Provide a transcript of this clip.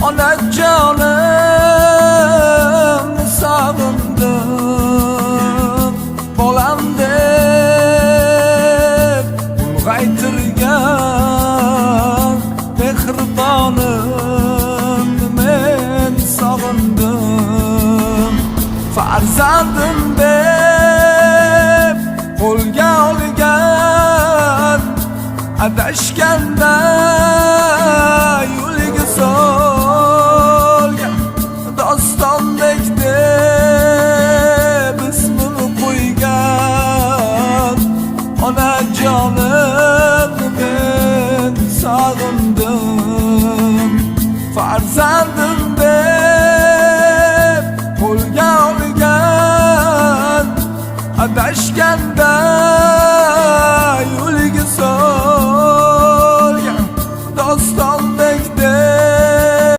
Onajonim sog'indim, bolam deb ulg'aytirgan mehribonim men sog'indim. Farzandim deb qo'lga olgan, adashganda yo'liga solgan, dostondek deb ismini qo'ygan onajonim men sog'indim. Farzandim